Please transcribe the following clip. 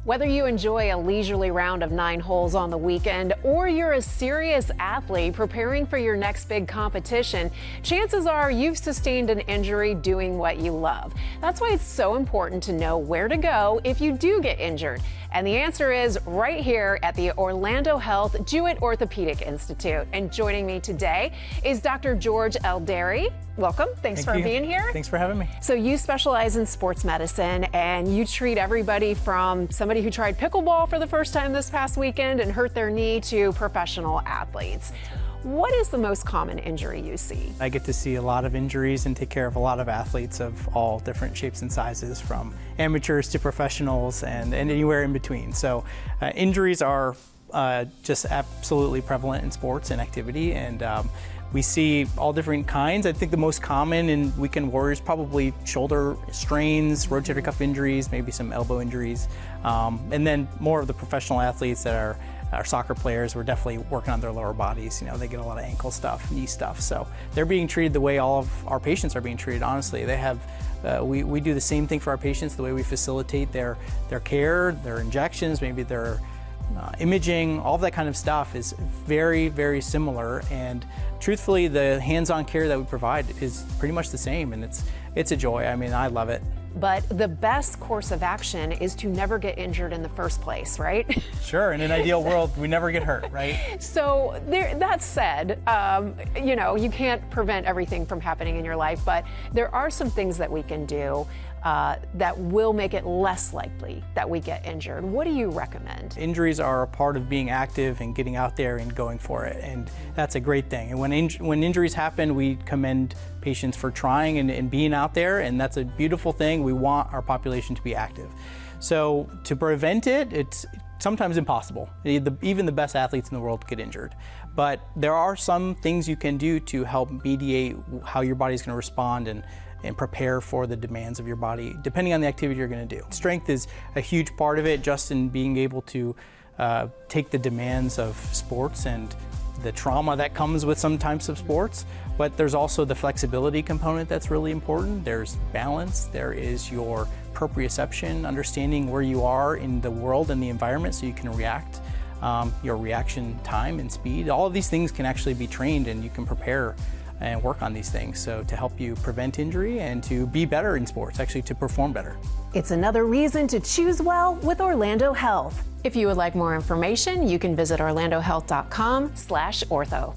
Whether you enjoy a leisurely round of 9 holes on the weekend or you're a serious athlete preparing for your next big competition, chances are you've sustained an injury doing what you love. That's why it's so important to know where to go if you do get injured. And the answer is right here at the Orlando Health Jewett Orthopedic Institute. And joining me today is Dr. George Eldayrie. Welcome. Thanks for being here. Thanks for having me. So you specialize in sports medicine and you treat everybody from somebody who tried pickleball for the first time this past weekend and hurt their knee to professional athletes. What is the most common injury you see? I get to see a lot of injuries and take care of a lot of athletes of all different shapes and sizes, from amateurs to professionals and anywhere in between. So injuries are just absolutely prevalent in sports and activity, and we see all different kinds. I think the most common in weekend warriors probably shoulder strains, rotator cuff injuries, maybe some elbow injuries, and then more of the professional athletes that are our soccer players, we're definitely working on their lower bodies. You know, they get a lot of ankle stuff, knee stuff. So they're being treated the way all of our patients are being treated, honestly. They have, we do the same thing for our patients, the way we facilitate their care, their injections, maybe their imaging, all of that kind of stuff is very, very similar. And truthfully, the hands-on care that we provide is pretty much the same, and it's a joy. I mean, I love it. But the best course of action is to never get injured in the first place, right? Sure, in an ideal world, we never get hurt, right? So that said, you know, you can't prevent everything from happening in your life, but there are some things that we can do that will make it less likely that we get injured. What do you recommend? Injuries are a part of being active and getting out there and going for it, and that's a great thing. And when injuries happen, we commend patients for trying and being out there, and that's a beautiful thing. We want our population to be active. So to prevent it, it's sometimes impossible. Even the best athletes in the world get injured. But there are some things you can do to help mediate how your body's going to respond and prepare for the demands of your body, depending on the activity you're going to do. Strength is a huge part of it, just in being able to take the demands of sports and the trauma that comes with some types of sports. But there's also the flexibility component that's really important. There's balance, there is your proprioception, understanding where you are in the world and the environment so you can react, your reaction time and speed. All of these things can actually be trained, and you can prepare and work on these things so to help you prevent injury and to be better in sports, actually to perform better. It's another reason to choose well with Orlando Health. If you would like more information, you can visit orlandohealth.com/ortho.